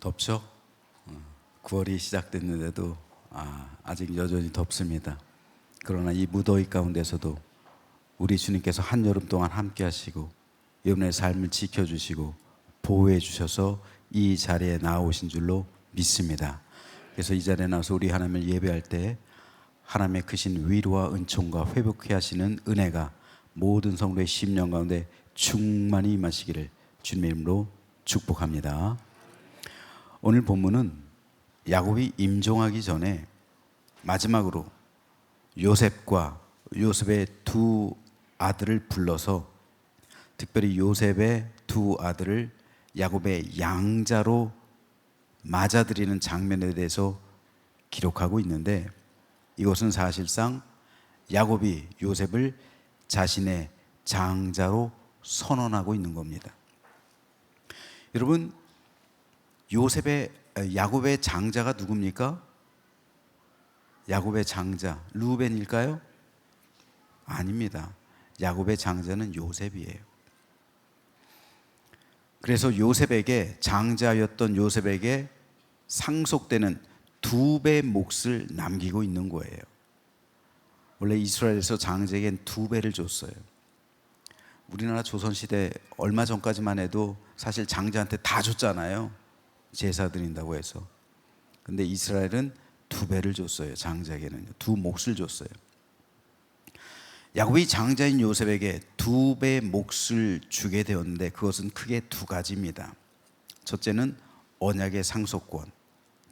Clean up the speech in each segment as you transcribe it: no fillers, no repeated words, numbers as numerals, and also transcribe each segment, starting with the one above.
덥죠? 9월이 시작됐는데도 아직 여전히 덥습니다. 그러나 이 무더위 가운데서도 우리 주님께서 한여름 동안 함께 하시고 여러분의 삶을 지켜주시고 보호해 주셔서 이 자리에 나오신 줄로 믿습니다. 그래서 이 자리에 나와서 우리 하나님을 예배할 때 하나님의 크신 위로와 은총과 회복케 하시는 은혜가 모든 성도의 심령 가운데 충만히 임하시기를 주님의 이름으로 축복합니다. 오늘 본문은 야곱이 임종하기 전에 마지막으로 요셉과 요셉의 두 아들을 불러서, 특별히 요셉의 두 아들을 야곱의 양자로 맞아들이는 장면에 대해서 기록하고 있는데, 이것은 사실상 야곱이 요셉을 자신의 장자로 선언하고 있는 겁니다. 여러분, 야곱의 장자가 누굽니까? 야곱의 장자 루벤일까요? 아닙니다. 야곱의 장자는 요셉이에요. 그래서 장자였던 요셉에게 상속되는 두 배의 몫을 남기고 있는 거예요. 원래 이스라엘에서 장자에겐 두 배를 줬어요. 우리나라 조선시대 얼마 전까지만 해도 사실 장자한테 다 줬잖아요. 제사 드린다고 해서. 근데 이스라엘은 두 배를 줬어요. 장자에게는 두 몫을 줬어요. 야곱이 장자인 요셉에게 두 배의 몫을 주게 되었는데, 그것은 크게 두 가지입니다. 첫째는 언약의 상속권,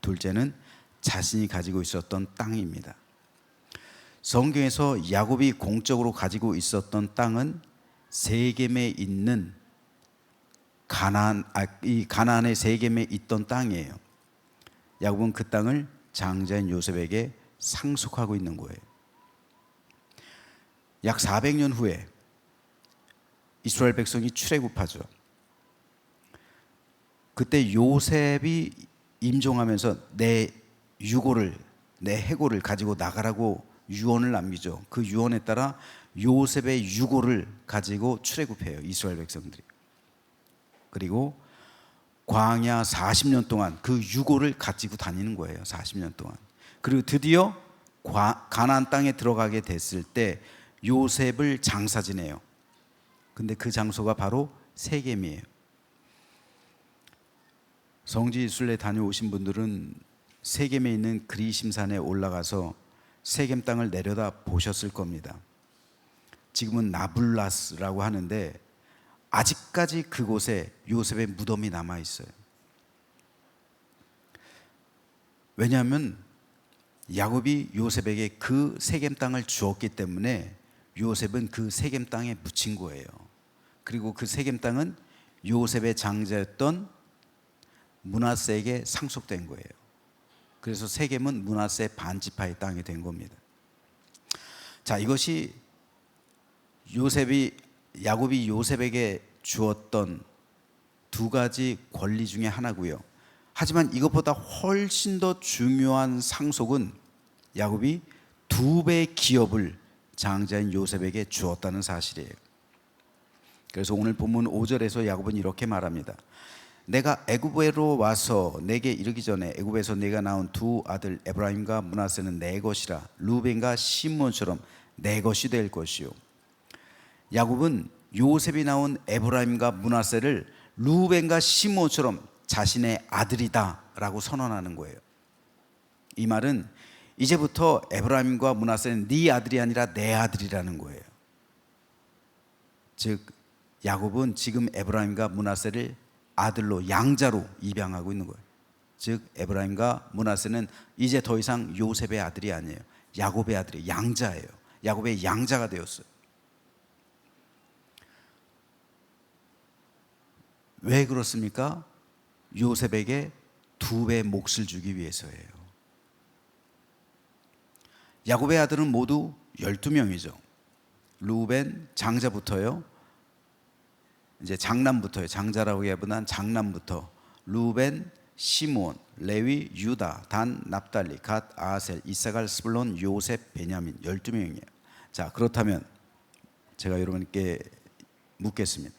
둘째는 자신이 가지고 있었던 땅입니다. 성경에서 야곱이 공적으로 가지고 있었던 땅은 세겜에 있는 가나안의 세겜에 있던 땅이에요. 야곱은 그 땅을 장자인 요셉에게 상속하고 있는 거예요. 약 400년 후에 이스라엘 백성이 출애굽하죠. 그때 요셉이 임종하면서 내 해골을 가지고 나가라고 유언을 남기죠. 그 유언에 따라 요셉의 유골을 가지고 출애굽해요, 이스라엘 백성들이. 그리고 광야 40년 동안 그 유골을 가지고 다니는 거예요. 40년 동안. 그리고 드디어 가나안 땅에 들어가게 됐을 때 요셉을 장사 지내요. 근데 그 장소가 바로 세겜이에요. 성지 순례 다녀오신 분들은 세겜에 있는 그리심산에 올라가서 세겜 땅을 내려다 보셨을 겁니다. 지금은 나블라스라고 하는데 아직까지 그곳에 요셉의 무덤이 남아 있어요. 왜냐하면 야곱이 요셉에게 그 세겜 땅을 주었기 때문에 요셉은 그 세겜 땅에 묻힌 거예요. 그리고 그 세겜 땅은 요셉의 장자였던 므낫세에게 상속된 거예요. 그래서 세겜은 므낫세 반지파의 땅이 된 겁니다. 자, 이것이 야곱이 요셉에게 주었던 두 가지 권리 중에 하나고요. 하지만 이것보다 훨씬 더 중요한 상속은 야곱이 두 배의 기업을 장자인 요셉에게 주었다는 사실이에요. 그래서 오늘 본문 5절에서 야곱은 이렇게 말합니다. 내가 애굽으로 와서 내게 이르기 전에 애굽에서 내가 낳은 두 아들 에브라임과 므낫세는 내 것이라. 루벤과 시므온처럼 내 것이 될 것이요. 야곱은 요셉이 낳은 에브라임과 므낫세를 루벤과 시므온처럼 자신의 아들이다 라고 선언하는 거예요. 이 말은 이제부터 에브라임과 므낫세는 네 아들이 아니라 내 아들이라는 거예요. 즉 야곱은 지금 에브라임과 므낫세를 아들로, 양자로 입양하고 있는 거예요. 즉 에브라임과 므낫세는 이제 더 이상 요셉의 아들이 아니에요. 야곱의 아들이 양자예요. 야곱의 양자가 되었어요. 왜 그렇습니까? 요셉에게 두 배의 몫을 주기 위해서예요. 야곱의 아들은 모두 12명이죠. 루벤 장자부터요. 이제 장남부터요. 장자라고 하기보다는 장남부터 루벤, 시므온, 레위, 유다, 단, 납달리, 갓, 아셀, 이사갈, 스불론, 요셉, 베냐민 12명이에요. 자, 그렇다면 제가 여러분께 묻겠습니다.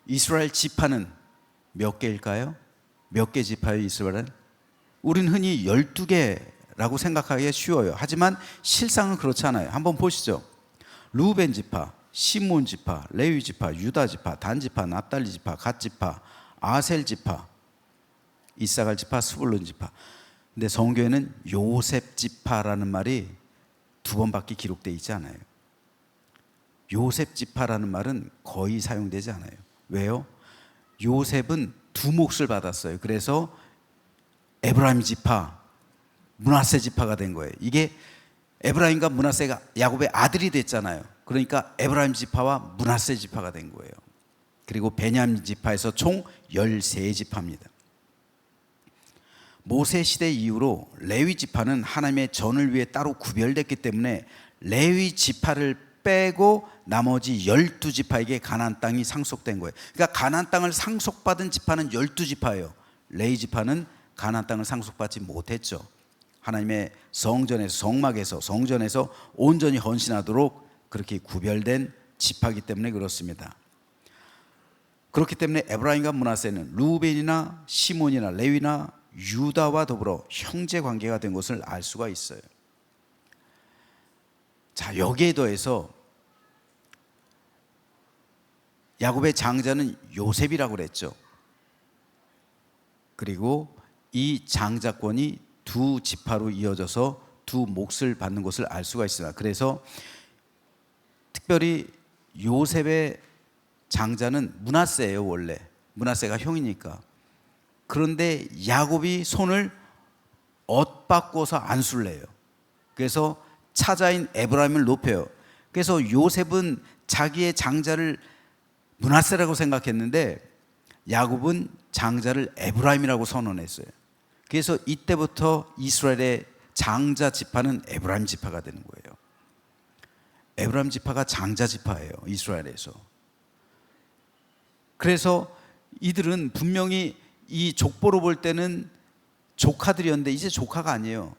이스라엘 지파는 몇 개일까요? 몇 개 지파예요, 이스라엘은? 우린 흔히 12개라고 생각하기가 쉬워요. 하지만 실상은 그렇지 않아요. 한번 보시죠. 루벤 지파, 시몬 지파, 레위 지파, 유다 지파, 단 지파, 납달리 지파, 갓 지파, 아셀 지파, 이사갈 지파, 스불론 지파. 근데 성경에는 요셉 지파라는 말이 2번밖에 기록되어 있지 않아요. 요셉 지파라는 말은 거의 사용되지 않아요. 왜요? 요셉은 두 몫을 받았어요. 그래서 에브라임 지파, 므낫세 지파가 된 거예요. 이게 에브라임과 므낫세가 야곱의 아들이 됐잖아요. 그러니까 에브라임 지파와 므낫세 지파가 된 거예요. 그리고 베냐민 지파에서 총 13지파입니다. 모세 시대 이후로 레위 지파는 하나님의 전을 위해 따로 구별됐기 때문에 레위 지파를 빼고 나머지 12지파에게 가나안 땅이 상속된 거예요. 그러니까 가나안 땅을 상속받은 지파는 12지파예요. 레위 지파는 가나안 땅을 상속받지 못했죠. 하나님의 성막에서 성전에서 온전히 헌신하도록 그렇게 구별된 지파이기 때문에 그렇습니다. 그렇기 때문에 에브라임과 므낫세는 루벤이나 시몬이나 레위나 유다와 더불어 형제 관계가 된 것을 알 수가 있어요. 자, 여기에 더해서 야곱의 장자는 요셉이라고 그랬죠. 그리고 이 장자권이 두 지파로 이어져서 두 몫을 받는 것을 알 수가 있습니다. 그래서 특별히 요셉의 장자는 므낫세예요. 원래 므낫세가 형이니까. 그런데 야곱이 손을 엇바꿔서 안수를 해요. 그래서 차자인 에브라임을 높여요. 그래서 요셉은 자기의 장자를 므낫세라고 생각했는데 야곱은 장자를 에브라임이라고 선언했어요. 그래서 이때부터 이스라엘의 장자 지파는 에브라임 지파가 되는 거예요. 에브라임 지파가 장자 지파예요, 이스라엘에서. 그래서 이들은 분명히 이 족보로 볼 때는 조카들이었는데 이제 조카가 아니에요.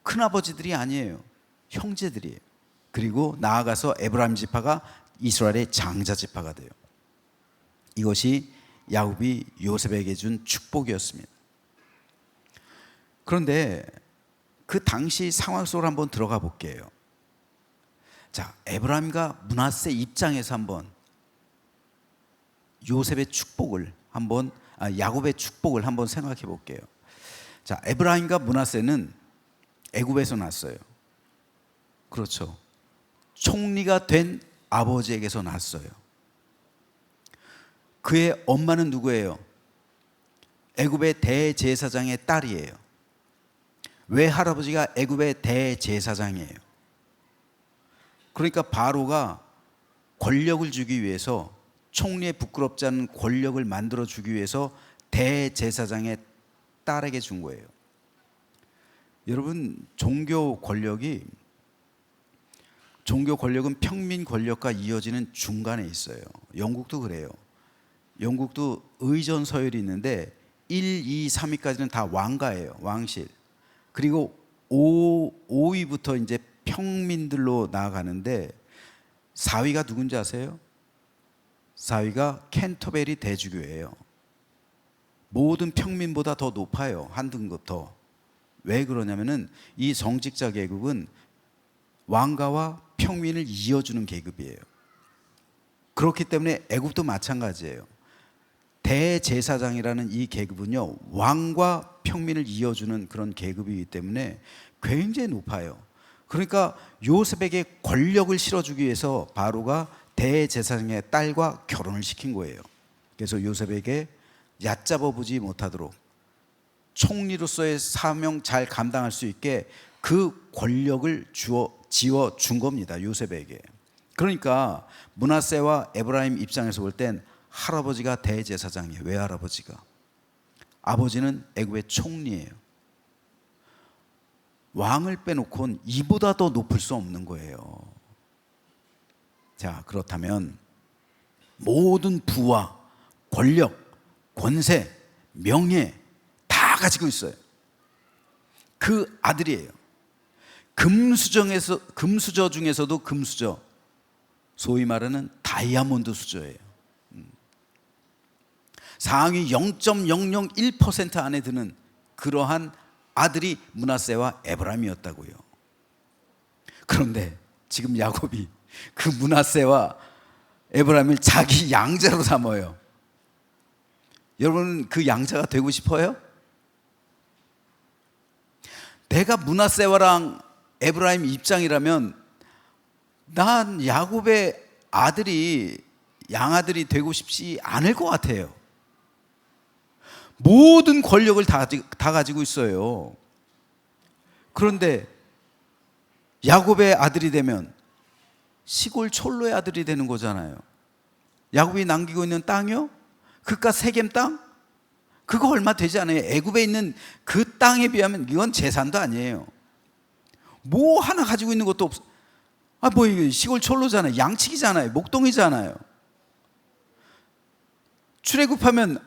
큰아버지들이 아니에요. 형제들이에요. 그리고 나아가서 에브라임 지파가 이스라엘의 장자 지파가 돼요. 이것이 야곱이 요셉에게 준 축복이었습니다. 그런데 그 당시 상황 속으로 한번 들어가 볼게요. 자, 에브라임과 므낫세 입장에서 한번 요셉의 축복을 한번 야곱의 축복을 한번 생각해 볼게요. 자, 에브라임과 므낫세는 애굽에서 났어요. 그렇죠. 총리가 된 아버지에게서 났어요. 그의 엄마는 누구예요? 애굽의 대제사장의 딸이에요. 왜 할아버지가 애굽의 대제사장이에요? 그러니까 바로가 권력을 주기 위해서, 총리에 부끄럽지 않은 권력을 만들어 주기 위해서 대제사장의 딸에게 준 거예요. 여러분, 종교 권력은 평민 권력과 이어지는 중간에 있어요. 영국도 그래요. 영국도 의전 서열이 있는데 1, 2, 3위까지는 다 왕가예요. 왕실. 그리고 5위부터 이제 평민들로 나아가는데 4위가 누군지 아세요? 4위가 캔터베리 대주교예요. 모든 평민보다 더 높아요. 한 등급 더. 왜 그러냐면은 이 정직자 계급은 왕가와 평민을 이어주는 계급이에요. 그렇기 때문에 애굽도 마찬가지예요. 대제사장이라는 이 계급은요, 왕과 평민을 이어주는 그런 계급이기 때문에 굉장히 높아요. 그러니까 요셉에게 권력을 실어주기 위해서 바로가 대제사장의 딸과 결혼을 시킨 거예요. 그래서 요셉에게 얕잡아 보지 못하도록 총리로서의 사명 잘 감당할 수 있게 그 권력을 지워 준 겁니다, 요셉에게. 그러니까 므낫세와 에브라임 입장에서 볼 땐 할아버지가 대제사장이에요. 외할아버지가. 아버지는 애굽의 총리예요. 왕을 빼놓고는 이보다 더 높을 수 없는 거예요. 자, 그렇다면 모든 부와 권력, 권세, 명예 다 가지고 있어요. 그 아들이에요. 금수저 중에서도 금수저, 소위 말하는 다이아몬드 수저예요. 상위 0.001% 안에 드는 그러한 아들이 므낫세와 에브라임이었다고요. 그런데 지금 야곱이 그 므낫세와 에브라임을 자기 양자로 삼아요. 여러분, 그 양자가 되고 싶어요? 내가 므낫세와랑 에브라임 입장이라면 난 야곱의 아들이 양아들이 되고 싶지 않을 것 같아요. 모든 권력을 다 가지고 있어요. 그런데 야곱의 아들이 되면 시골 촐로의 아들이 되는 거잖아요. 야곱이 남기고 있는 땅이요? 그깟 세겜 땅? 그거 얼마 되지 않아요. 애굽에 있는 그 땅에 비하면 이건 재산도 아니에요. 뭐 하나 가지고 있는 것도 없어. 뭐 이거 시골 촐로잖아요. 양치기잖아요. 목동이잖아요. 출애굽하면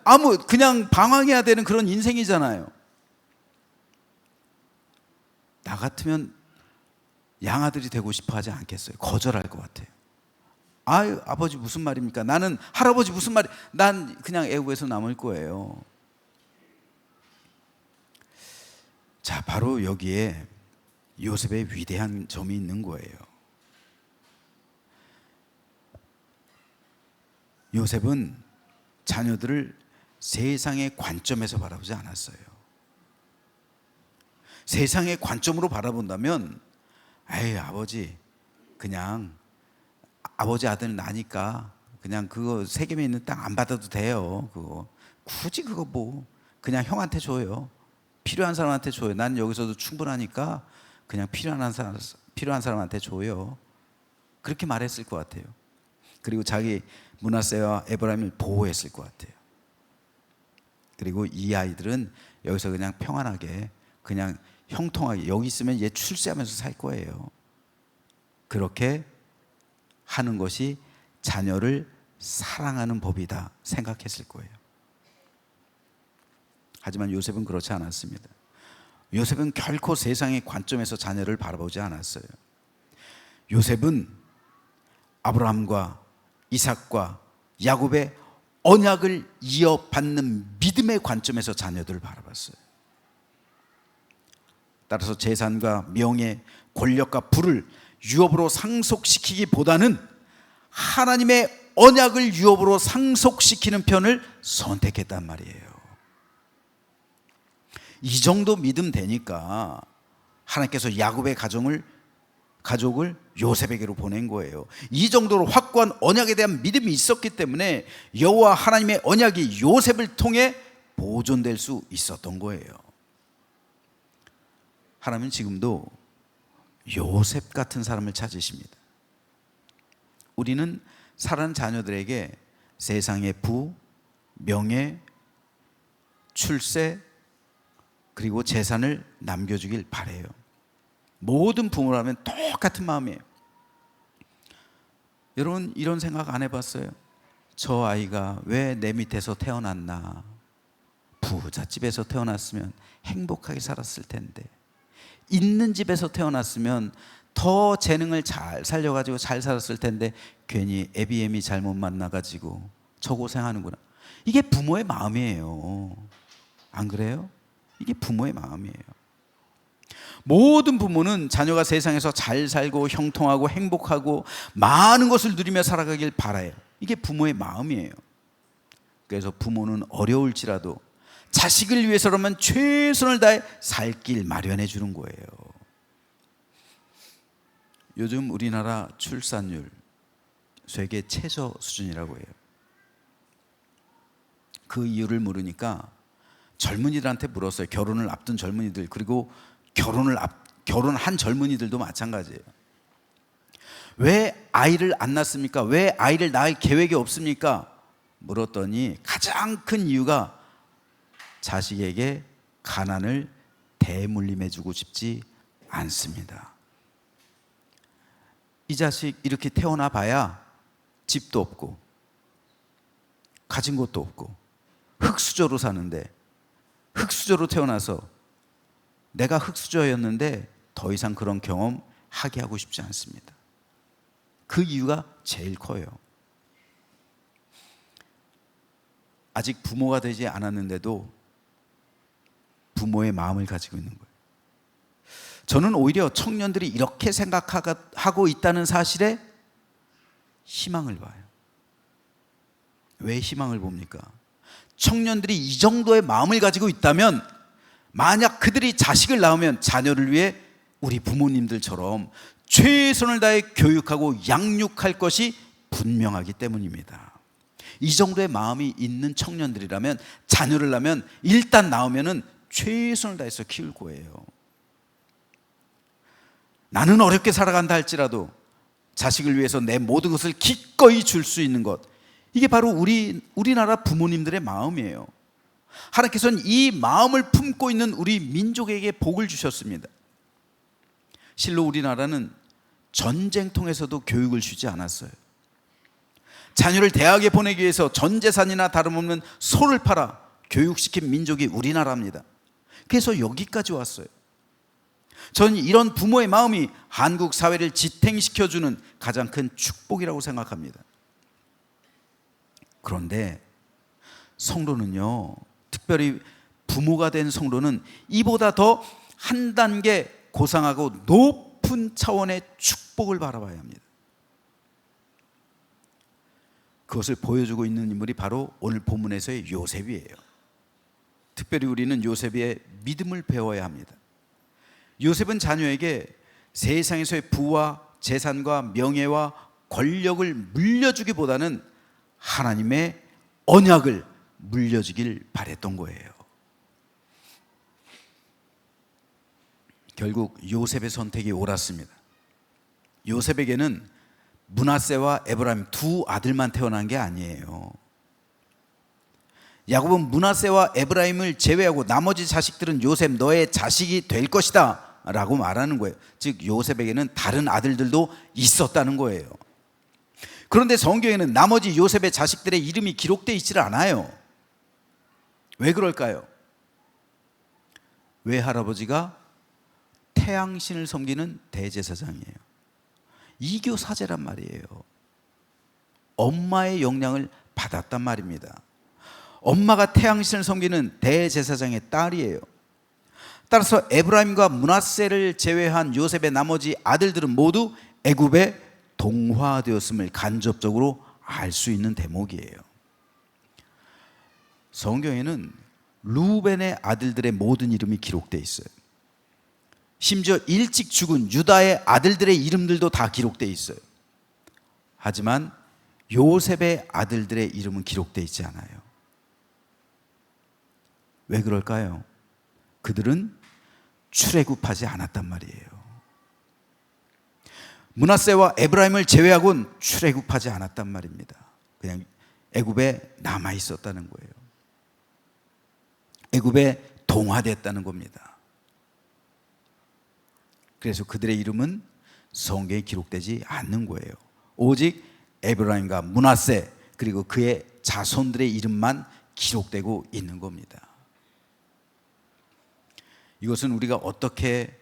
그냥 방황해야 되는 그런 인생이잖아요. 나 같으면 양아들이 되고 싶어 하지 않겠어요. 거절할 것 같아요. 아버지 무슨 말입니까? 나는 할아버지 무슨 말이? 난 그냥 애굽에서 남을 거예요. 자, 바로 여기에 요셉의 위대한 점이 있는 거예요. 요셉은 자녀들을 세상의 관점에서 바라보지 않았어요. 세상의 관점으로 바라본다면 아버지 그냥 아버지 아들 나니까 그냥 그거 세겜에 있는 땅 안 받아도 돼요. 그거 굳이 그거 뭐 그냥 형한테 줘요. 필요한 사람한테 줘요. 난 여기서도 충분하니까 그냥 필요한 사람한테 줘요. 그렇게 말했을 것 같아요. 그리고 자기 므낫세와 에브라임을 보호했을 것 같아요. 그리고 이 아이들은 여기서 그냥 평안하게 그냥 형통하게 여기 있으면 얘 출세하면서 살 거예요. 그렇게 하는 것이 자녀를 사랑하는 법이다 생각했을 거예요. 하지만 요셉은 그렇지 않았습니다. 요셉은 결코 세상의 관점에서 자녀를 바라보지 않았어요. 요셉은 아브라함과 이삭과 야곱의 언약을 이어받는 믿음의 관점에서 자녀들을 바라봤어요. 따라서 재산과 명예, 권력과 부를 유업으로 상속시키기보다는 하나님의 언약을 유업으로 상속시키는 편을 선택했단 말이에요. 이 정도 믿음 되니까 하나님께서 야곱의 가족을 요셉에게로 보낸 거예요. 이 정도로 확고한 언약에 대한 믿음이 있었기 때문에 여호와 하나님의 언약이 요셉을 통해 보존될 수 있었던 거예요. 하나님은 지금도 요셉 같은 사람을 찾으십니다. 우리는 살아가는 자녀들에게 세상의 부, 명예, 출세 그리고 재산을 남겨주길 바라요. 모든 부모라면 똑같은 마음이에요. 여러분 이런 생각 안 해봤어요? 저 아이가 왜 내 밑에서 태어났나? 부잣집에서 태어났으면 행복하게 살았을 텐데, 있는 집에서 태어났으면 더 재능을 잘 살려가지고 잘 살았을 텐데 괜히 애비애미 잘못 만나가지고 저 고생하는구나. 이게 부모의 마음이에요. 안 그래요? 이게 부모의 마음이에요. 모든 부모는 자녀가 세상에서 잘 살고 형통하고 행복하고 많은 것을 누리며 살아가길 바라요. 이게 부모의 마음이에요. 그래서 부모는 어려울지라도 자식을 위해서라면 최선을 다해 살 길 마련해 주는 거예요. 요즘 우리나라 출산율 세계 최저 수준이라고 해요. 그 이유를 모르니까 젊은이들한테 물었어요. 결혼을 앞둔 젊은이들, 그리고 결혼한 젊은이들도 마찬가지예요. 왜 아이를 안 낳습니까? 왜 아이를 낳을 계획이 없습니까? 물었더니 가장 큰 이유가 자식에게 가난을 대물림해 주고 싶지 않습니다. 이 자식 이렇게 태어나 봐야 집도 없고 가진 것도 없고 흙수저로 사는데, 흙수저로 태어나서 내가 흙수저였는데 더 이상 그런 경험 하게 하고 싶지 않습니다. 그 이유가 제일 커요. 아직 부모가 되지 않았는데도 부모의 마음을 가지고 있는 거예요. 저는 오히려 청년들이 이렇게 생각하고 있다는 사실에 희망을 봐요. 왜 희망을 봅니까? 청년들이 이 정도의 마음을 가지고 있다면, 만약 그들이 자식을 낳으면 자녀를 위해 우리 부모님들처럼 최선을 다해 교육하고 양육할 것이 분명하기 때문입니다. 이 정도의 마음이 있는 청년들이라면 자녀를 낳으면 일단 낳으면 최선을 다해서 키울 거예요. 나는 어렵게 살아간다 할지라도 자식을 위해서 내 모든 것을 기꺼이 줄 수 있는 것, 이게 바로 우리나라 부모님들의 마음이에요. 하나님께서는 이 마음을 품고 있는 우리 민족에게 복을 주셨습니다. 실로 우리나라는 전쟁통에서도 교육을 주지 않았어요. 자녀를 대학에 보내기 위해서 전 재산이나 다름없는 소를 팔아 교육시킨 민족이 우리나라입니다. 그래서 여기까지 왔어요. 저는 이런 부모의 마음이 한국 사회를 지탱시켜주는 가장 큰 축복이라고 생각합니다. 그런데 성도는요, 특별히 부모가 된 성도는 이보다 더 한 단계 고상하고 높은 차원의 축복을 바라봐야 합니다. 그것을 보여주고 있는 인물이 바로 오늘 본문에서의 요셉이에요. 특별히 우리는 요셉의 믿음을 배워야 합니다. 요셉은 자녀에게 세상에서의 부와 재산과 명예와 권력을 물려주기보다는 하나님의 언약을 물려주길 바랬던 거예요. 결국 요셉의 선택이 옳았습니다. 요셉에게는 므낫세와 에브라임 두 아들만 태어난 게 아니에요. 야곱은 므낫세와 에브라임을 제외하고 나머지 자식들은 요셉 너의 자식이 될 것이다 라고 말하는 거예요. 즉 요셉에게는 다른 아들들도 있었다는 거예요. 그런데 성경에는 나머지 요셉의 자식들의 이름이 기록되어 있지 않아요. 왜 그럴까요? 외할아버지가 태양신을 섬기는 대제사장이에요. 이교 사제란 말이에요. 엄마의 영향을 받았단 말입니다. 엄마가 태양신을 섬기는 대제사장의 딸이에요. 따라서 에브라임과 므낫세를 제외한 요셉의 나머지 아들들은 모두 애굽에 동화되었음을 간접적으로 알 수 있는 대목이에요. 성경에는 루벤의 아들들의 모든 이름이 기록되어 있어요. 심지어 일찍 죽은 유다의 아들들의 이름들도 다 기록되어 있어요. 하지만 요셉의 아들들의 이름은 기록되어 있지 않아요. 왜 그럴까요? 그들은 출애굽하지 않았단 말이에요. 므낫세와 에브라임을 제외하고는 출애굽하지 않았단 말입니다. 그냥 애굽에 남아 있었다는 거예요. 애굽에 동화됐다는 겁니다. 그래서 그들의 이름은 성경에 기록되지 않는 거예요. 오직 에브라임과 므낫세 그리고 그의 자손들의 이름만 기록되고 있는 겁니다. 이것은 우리가 어떻게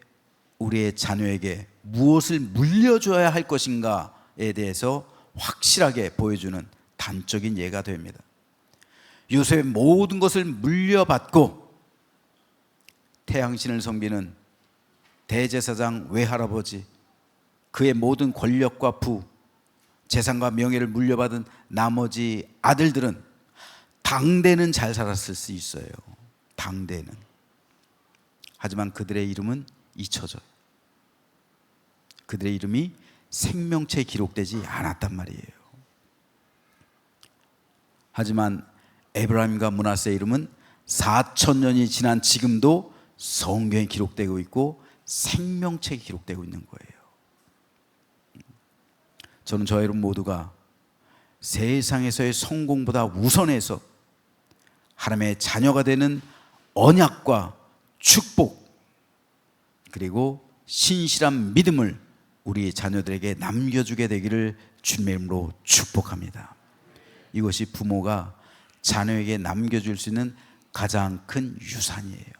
우리의 자녀에게 무엇을 물려줘야 할 것인가에 대해서 확실하게 보여주는 단적인 예가 됩니다. 요셉의 모든 것을 물려받고 태양신을 섬기는 대제사장 외할아버지, 그의 모든 권력과 부, 재산과 명예를 물려받은 나머지 아들들은 당대는 잘 살았을 수 있어요. 당대는. 하지만 그들의 이름은 잊혀져요. 그들의 이름이 생명체에 기록되지 않았단 말이에요. 하지만 에브라임과 므낫세의 이름은 4,000년이 지난 지금도 성경에 기록되고 있고 생명체에 기록되고 있는 거예요. 저는 저 여러분 모두가 세상에서의 성공보다 우선해서 하나님의 자녀가 되는 언약과 축복 그리고 신실한 믿음을 우리 자녀들에게 남겨주게 되기를 주님의 이름으로 축복합니다. 이것이 부모가 자녀에게 남겨줄 수 있는 가장 큰 유산이에요.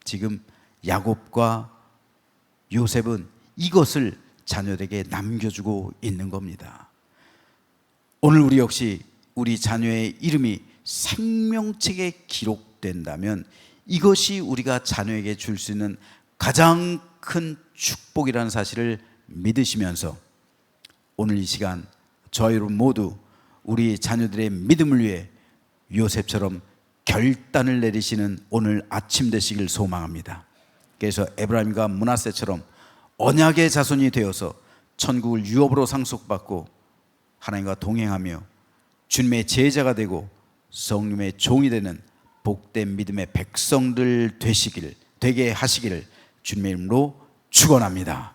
지금 야곱과 요셉은 이것을 자녀들에게 남겨주고 있는 겁니다. 오늘 우리 역시 우리 자녀의 이름이 생명책에 기록된다면 이것이 우리가 자녀에게 줄 수 있는 가장 큰 축복이라는 사실을 믿으시면서 오늘 이 시간 저와 여러분 모두 우리 자녀들의 믿음을 위해 요셉처럼 결단을 내리시는 오늘 아침 되시길 소망합니다. 그래서 에브라임과 므낫세처럼 언약의 자손이 되어서 천국을 유업으로 상속받고 하나님과 동행하며 주님의 제자가 되고 성령의 종이 되는 복된 믿음의 백성들 되게 하시기를 주님의 이름으로 축원합니다.